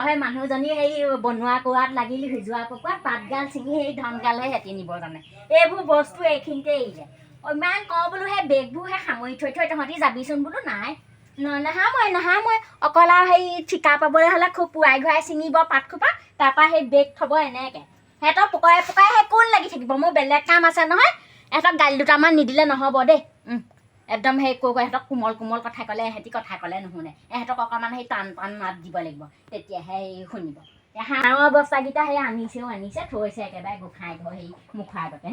সেই মানুহজনী সেই বনোৱা কোৱাত লাগিলি সিজোৱা কুকুৰাত পাতগাল ছিঙি সেই ধনগালহে হেঁতি নিব জানে এইবোৰ বস্তু এইখিনিতে এৰিলে ইমান কওঁ বোলো সেই বেগবোৰ সেই সামৰি থৈ তহঁতি যাবিচোন বোলো নাই নাহাময় অকল আৰু সেই ঠিকা পাবলৈ হ'লে খুব পুৱাই ঘূৰাই ছিঙিব পাতখোপা তাৰপৰা সেই বেগ থ'ব এনেকৈ সিহঁতক পকাই সেই কোন লাগি থাকিব মোৰ বেলেগ কাম আছে নহয় ইহঁতক গালি দুটামান নিদিলে নহ'ব দেই একদম সেই সিহঁতক কোমল কথা ক'লে এহেঁতি কথা ক'লে নুশুনে ইহঁতক অকণমান সেই টান মাত দিব লাগিব তেতিয়াহে শুনিব হাঁহৰ বস্তাকেইটা সেই আনিছে থৈছে একেবাৰে গোঁসাই ঘৰ সেই মুখৰ আগতে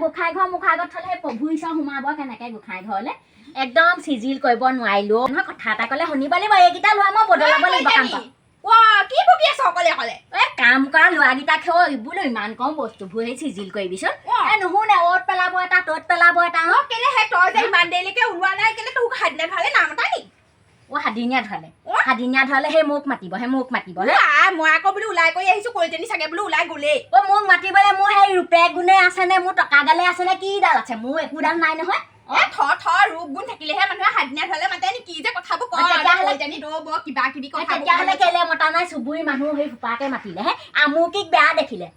গোঁসাই ঘৰ মুখৰ আগত থ'লে সেই প্ৰভু ঈশ্বৰ সোমাব কেনেকৈ গোঁসাই ঘৰলৈ একদম চিজিল কৰিব নোৱাৰিলোঁ নহয় কথা এটা ক'লে শুনিব লাগিব এইকেইটা লোৱা মই বদলাব লাগিব কাম কৰা ল'ৰাকেইটাক বোলো ইমান কম বস্তুবোৰ সেই চিজিল কৰিবিচোন নুশুনে অ'ত পেলাব এটা ত'ত পেলাব এটা ইমান দেৰিলৈকে ওলোৱা নাই কেলে তোক সাদিনীয়া ধৰালে নাম এটা নি সাদিনীয়া ধৰালে সেই মোক মাতিব মই আকৌ বোলো ওলাই কৰি আহিছো কলিজনী চাগে বোলো ওলাই গ'লেই মোক মাতিবলৈ মোৰ সেই ৰূপে গুণে আছেনে মোৰ টকাডালে আছেনে কিডাল আছে মোৰ একোডাল নাই নহয় ৰূপ গুণ থাকিলেহে মানুহে সাদিনীয়া ধৰালে মাতে নি কি যে কথাবোৰ কিবা কিবি তেতিয়াহ'লে কেলে মতা নাই চুবুৰী মানুহ সেই সোপাকে মাতিলে আমুকিক বেয়া দেখিলে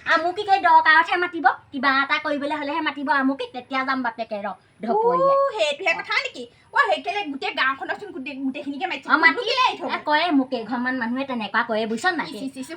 আমুকিক এই দৰকাৰতহে মাতিব কিবা এটা কৰিবলৈ হ'লেহে মাতিব আমুকিক তেতিয়া যাম বাপেকে সেইটোহে কথা নেকি সেইকাৰণে গোটেই গাঁওখনচোন গোটেইখিনিকে কয়ে মোক কেইঘৰমান মানুহে তেনেকুৱা কয়ে বুজিছ নাই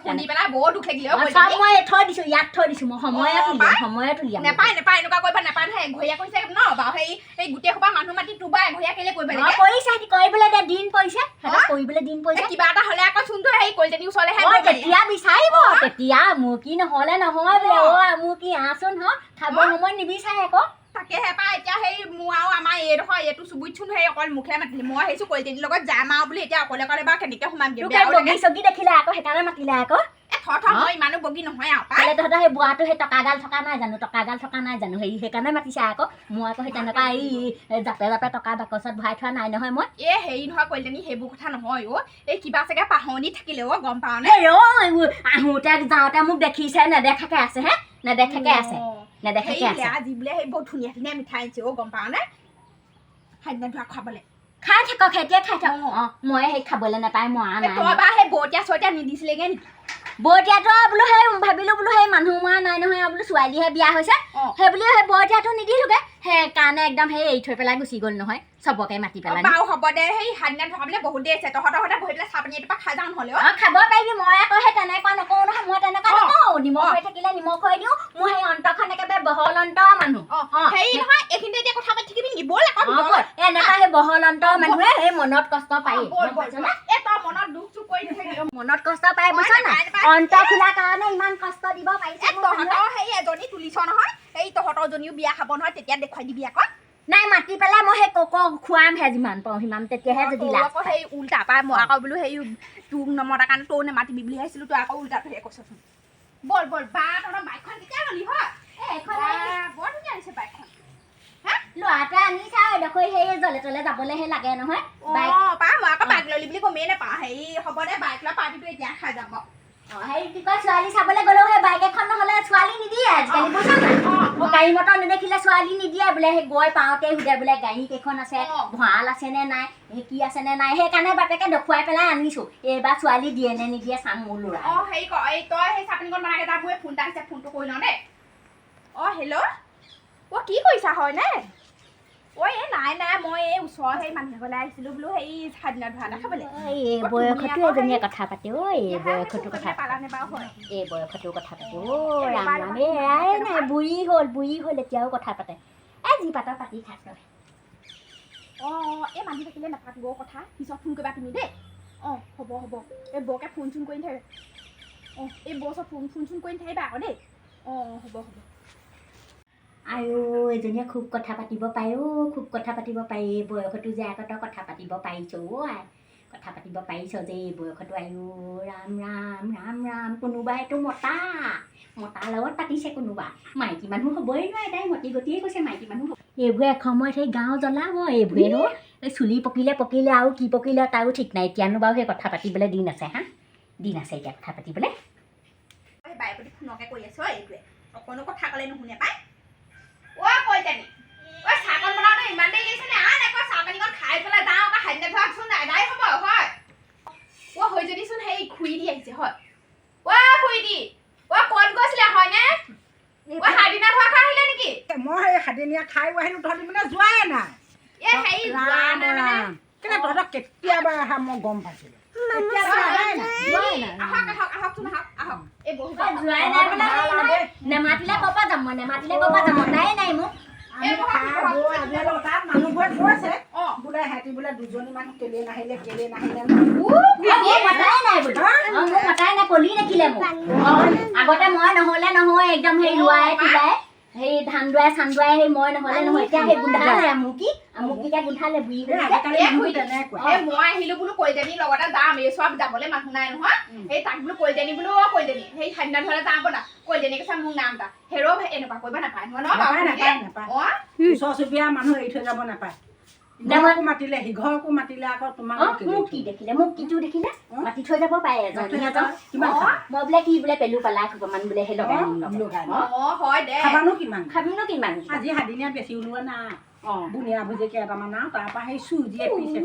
শুনি পেলাই বৰ দুখ লাগিলে মই থৈ দিছো ইয়াত থৈ দিছো মই সময়ত উলিয়াম নেপায় এনেকুৱা কৰিব নাপায় নহয় এঘৰীয়া কৰিছে ন বাৰু সেই গোটেই সোপা মানুহ মাতি তোবা এঘৰীয়া কেলে কৰিব লাগে কৰিছে কৰিবলৈ দে দিন পৰিছে কৰিবলৈ দিন পৰিছে কিবা এটা হ'লে আকৌ চোনটো সেই কলিজনী ওচৰলেহে তেতিয়া বিচাৰিব তেতিয়া মোৰ কি নহ'লে নহয় বোলে মোৰ কি আহচোন খাব সময় নিবিচাৰে আকৌ তাকেহে পাই এতিয়া সেই মোৰ আৰু আমাৰ এইডোখৰ এইটো চুবুৰীতচোন সেই অকল মুখে মাতিলে মই আহিছো কলিজনীৰ লগত যাম আৰু বুলি এতিয়া অকলে বা কেনেকে সোমাম চকী দেখিলে আকৌ সেইকাৰণে মাতিলে আকৌ মই ইমানো বগী নহয় আৰু তহঁতৰ সেই বুঢ়াটো সেই টকাগাল থকা নাই জানো হেৰি সেইকাৰণে মাতিছে আকৌ মই আকৌ সেই তেনেকুৱা এই জাপে টকা বাকচত ভৰাই থোৱা নাই নহয় মই হেৰি নহয় কলিজনী সেইবোৰ কথা নহয় এই কিবা চাগে পাহনি থাকিলে গম পাওঁ নে আহোঁতে যাওঁতে মোক দেখিছে নেদেখাকে আছে আজি বোলে সেই বহুত ধুনীয়া ধুনীয়া মিঠাই আনিছে গম পাওঁ নে সাদিনীয়া ধৰা খাবলৈ খাই থাকক এতিয়া খাই থাকক মই সেই খাবলৈ নাপায় মৰা নাই সেই বৰতীয়া চৰতীয়া নিদিছিলেগে নেকি বৰতীয়াটো বোলো সেই ভাবিলো বোলো সেই মানুহ মৰা নাই নহয় বোলো ছোৱালীহে বিয়া হৈছে সেই বুলি সেই বৰতীয়াটো নিদিলোগে সেইকাৰণে একদম সেই এৰি থৈ পেলাই গুচি গ'ল নহয় চবকে মাতি পেলাই বাৰু হ'ব দে সেই সাদিনীয়া ধৰাবলৈ বহুত দেৰি আছে তহঁতৰ বহি পেলাই চাহ পানী এটোপা খাই যাওঁ নহ'লে খাব পাৰিবি মই আকৌ সেই তেনেকুৱা নকওঁ নহয় মই তেনেকুৱা নকওঁ নিমখ হৈ থাকিলে নিমখ হৈ দিওঁ মোৰ সেই অন্তখন একেবাৰে বহল অন্তৰ মানুহ হেৰি নহয় এইখিনিতে এতিয়া কথা পাতি থাকিবি নেকি ব'ল আকৌ এনেকুৱা সেই বহল অন্তৰ মানুহে সেই মনত কষ্ট পায় মনত দুখ চুখ কৰি মনত কষ্ট পায় বুজিছ নাই অন্তৰ খোলাৰ কাৰণে ইমান কষ্ট দিব পাৰিছে তহঁতৰ সেই এজনী তুলিছ নহয় সেই তহঁতৰ জনীও বিয়া খাব নহয় তেতিয়া দেখুৱাই দিবি আকৌ নাই মাতি পেলাই মই সেই খুৱামহে যিমান পাওঁ সিমান তেতিয়াহে যদি আকৌ সেই উল্টা পাই মই আকৌ বোলো সেই তোক নমতাৰ কাৰণে তই নেমাতিবি বুলি ভাবিছিলো তই আকৌ উল্টাটোহে কৈছচোন ব'ল বা তহঁতৰ বাইকখন কেতিয়া ল'লি হয় বৰ ধুনীয়া হৈছে বাইকখন ল'ৰাটোৱে আনিছে আৰু এডোখৰ সেই জলে তলে যাবলৈহে লাগে নহয় মই আকৌ বাইক ল'লি বুলি গমেই নাপাওঁ হেৰি হ'ব দে বাইক লোৱা পাৰ্টিটো এতিয়া খাই যাব হেৰি কি কয় ছোৱালী চাবলৈ গ'লেও সেই বাইক এখন নহ'লে ছোৱালী নিদিয়ে আজিকালি বুজিছ নাই গাড়ী মটৰ নেদেখিলে ছোৱালী নিদিয়ে বোলে সেই গৈ পাওঁতে সুধে বোলে গাড়ী কেইখন আছে ভঁৰাল আছেনে নাই কি আছেনে নাই সেইকাৰণে বাপেকে দেখুৱাই পেলাই আনিছো এইবাৰ ছোৱালী দিয়ে নে নিদিয়ে চাম মোৰ ল'ৰা হেৰি তই সেই চাটনিকণ বনাই যা মোৰ ফোন এটা আহিছে ফোনটো কৰি লওঁ দেই হেল্ল' কি কৰিছা হয়নে এই নাই মই এই ওচৰৰ সেই মানুহ এঘৰলৈ আহিছিলো বোলো সেই সাদিনীয়া ধৰা এটা খাবলৈ এই বয়সতো এজনীয়ে কথা পাতে এই বয়সতো কথা পালানে বাৰু হয় এই বয়সতো কথা পাতে ৰাম এয়াই নাই বুঢ়ী হ'ল এতিয়াও কথা পাতে যি পাতৰ পাতি খাই তই এই মানুহ থাকিলে নাপাত গৈ কথা পিছত ফোন কৰিবা তুমি দেই হ'ব এই বৰকে ফোন চোন কৰি নাথাকিবা এই বৰ চব ফোন চোন কৰি নাথাকিবা আকৌ দেই হ'ব আৰু এজনীয়ে খুব কথা পাতিব পাৰে বয়সতো যে আগত কথা পাতিব পাৰিছ কথা পাতিব পাৰিছ যে এই বয়সতো ৰাম কোনোবাইতো মতা লগত পাতিছে কোনোবা মাইকী মানুহ হ'বই নোৱাৰে তাই মতি গতিয়ে কৈছে মাইকী মানুহ এইবোৰে এসময়ত সেই গাঁও জ্বলাব এইবোৰেনো এই চুলি পকিলে আৰু কি পকিলে তাৰো ঠিক নাই এতিয়ানো বাৰু সেই কথা পাতিবলৈ দিন আছে এতিয়া কথা পাতিবলৈ বাইৰ প্ৰতি ফোনকে কৰি আছো এইটোৱে অকণো কথা ক'লে নুশুনে পাই কলিজনী চাহকণ বনাওঁতে ইমান দেৰি লাগিছে নে চাহ পানীকণ খাই পেলাই যাওঁ আকৌ সাদিনীয়া ধৰাচোন আদায় হ'ব হয় হৈজনীচোন সেই খুই দি আহিছে হয় খুই দি ক'ত গৈছিলে হয়নে হাদিনা খোৱা খাই আহিলে নেকি মই সেই সাদিনীয়া খাই আহিলো তহঁতি মানে যোৱাই নাই হেৰি যোৱা নাই মানে কেনে তহঁতক কেতিয়াবা আহা মই গম পাইছিলো নেমাতিলে ক'ৰ পৰা যাম মই নেমাতিলে ক'ৰ পৰা যাম মতাই নাই মোক মানুহবোৰে কৈছে বোলে সিহঁতি বোলে দুজনী মানুহ কেলে নাহিলে মতাই নাই বোলো মোক মতাই নাই কলি দেখিলে মোক আগতে মই নহ'লে নহয় একদম সেই ৰোৱাই তোলাই সেই ধান দুৱাই চান দুৱাই সেই মই নহ'লে নহয় এতিয়া সেই গোন্ধালে আমুকিকে গোন্ধালে বুঢ়ী মই আহিলো বোলো কলিজনী লগতে যাম এই চব যাবলৈ মানুহ নাই নহয় সেই তাক বোলো কলিজনী বোলো কলিজনী সেই ঠাণ্ডা ধৰে যাম বনা কলিজনী কৈছে মোৰ নাম এটা হেৰ এনেকুৱা কৰিব নাপায় নাপায় ওচৰ চুবুৰীয়া মানুহ এৰি থৈ যাব নাপায় মাতিলে সিঘৰকো মাতিলে আকৌ তোমাক মোক কি দেখিলে মোক কিটো দেখিলে মাতি থৈ যাব পাৰে মই বোলে কি বোলে পেলু পেলাই অকমান বোলে সেই খাবানো কিমান খাবিনো কিমান আজি সাদিনীয়া বেছি ওলোৱা নাই বুনিয়া ভুজি কেইটামান আৰু তাৰপৰা সেই চুজিয়ে পিছে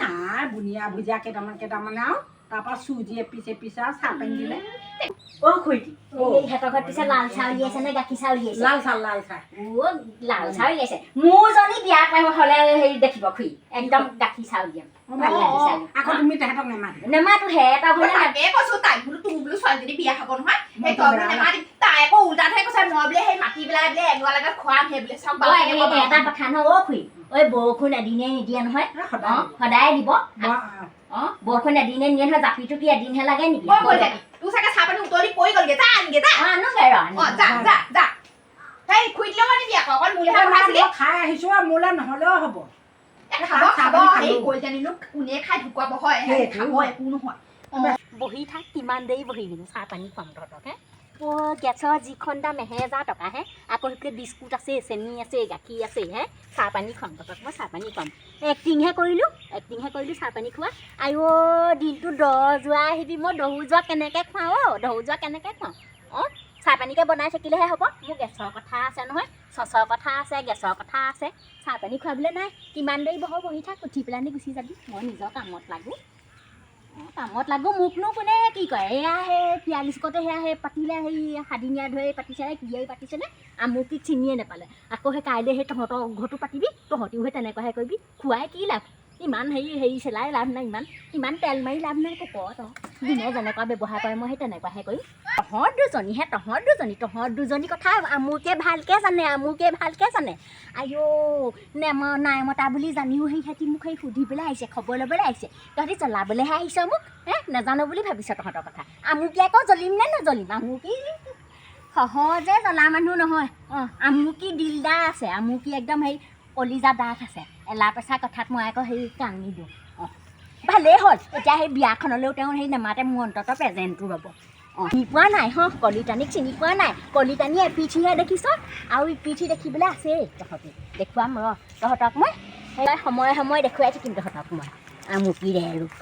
নাই বুনিয়া ভুজিয়া কেইটামান আৰু তাৰপৰা চুজিয়ে পিছে আৰু চাহ পানী দিলে খুৰীটি সিহঁতৰ ঘৰত পিছে লাল চাহ উলিয়াইছে নে গাখীৰ চাহ উলিয়াইছে লাল চাহ লাল চাহ উলিয়াইছে মোৰ জনী বিয়া হ'লে হেৰি দেখিব খুৰী একদম গাখীৰ চাহ উলিয়াম আকৌ তুমি তেহেঁতক নেমাতিবা নেমাতো সিহঁতৰ ঘৰলে তাকে কৈছো তাই বোলো তোৰ বোলো ছোৱালীজনী বিয়া খাব নহয় সেই তই বোলো নেমাতি তাই আকৌ উল্টাতহে কৈছে মই বোলে সেই মাতি পেলাই বোলে এগোৱা লগত খোৱাম সেই বোলে চব এটা কথা নহয় খুৰী বৰষুণ এদিনে নিদিয়ে নহয় সদায় দিব বৰষুণ এদিনে নিয়ে নহয় জাপিটো কি এদিনহে লাগে নেকি তোৰ চাগে চাহ পানী উতলি পৰি গ'লগে যা আনগে যা যা সেই খুই দিলেও নিবি আকৌ অকল মোলেহে বনাইছিলি খাই আহিছো আৰু মোলে নহ'লেও হ'ব খাব এই কলিজানীনো কোনে খাই ঢুকুৱাব হয় খাব একো নহয় বহি থাক কিমান দেৰি বহি দিম চাহ পানী খুৱাম তহঁতক হে গেছৰ যিখন দাম 1000 টকা হে আকৌ সেইটোকে বিস্কুট আছে চেনি আছে গাখীৰ আছে হে চাহ পানী খুৱাম তহঁতক মই চাহ পানী খুৱাম এক্টিংহে কৰিলোঁ চাহ পানী খোৱা আইঅ দিনটো 10 যোৱা আহিবি মই 10 যোৱা কেনেকৈ খুৱাওঁ 10 যোৱা কেনেকৈ খুৱাওঁ চাহ পানীকে বনাই থাকিলেহে হ'ব মোৰ গেছৰ কথা আছে নহয় চচৰ কথা আছে গেছৰ কথা আছে চাহ পানী খুৱাবলৈ নাই কিমান দেৰি বহি থাক উঠি পেলাই গুচি যাবি মই নিজৰ কামত লাগো মোকনো কোনে কি কয় এয়া সেই 45কতে সেয়া সেই পাতিলে সেই সাদিনীয়া ধৰি পাতিছে কিয়াই পাতিছেনে আমুকিক চিনিয়ে নাপালে আকৌ সেই কাইলৈ সেই তহঁতৰ ঘৰটো পাতিবি তহঁতিও সেই তেনেকুৱাহে কৰিবি খুৱাই কি লাভ ইমান হেৰি চেলাই লাভ নাই ইমান তেল মাৰি লাভ নাই ক দিনে যেনেকুৱা ব্যৱহাৰ কৰে মই সেই তেনেকুৱাহে কৰিম তহঁত দুজনী কথা আমুকে ভালকৈ জানে আইঅ নাই মতা বুলি জানিও সিহঁতি মোক সেই সুধি পেলাই আহিছে খবৰ ল'বলৈ আহিছে তহঁতি জ্বলাবলৈহে আহিছ মোক নাজানো বুলি ভাবিছ তহঁতৰ কথা আমুকি আকৌ জ্বলিম নে নজ্বলিম আমুকি সহজে জ্বলা মানুহ নহয় আমুকি দিলদাৰ আছে আমুকি একদম সেই কলিজা ডাঠ আছে এলা পেচা কথাত মই আকৌ সেই কাং নিদিওঁ ভালেই হ'ল এতিয়া সেই বিয়াখনলৈও তেওঁ সেই নেমাতে মোৰ অন্ততঃ প্ৰেজেণ্টটো ৰ'ব চিনি পোৱা নাই কলিতানীক চিনি পোৱা নাই কলিতানী এপিঠিহে দেখিছ আৰু ইপিঠি দেখিবলৈ আছেই তহঁতি দেখুৱাম তহঁতক মই সেই সময়ে দেখুৱাই থাকিম তহঁতক মই আমুকি দে ৰূপ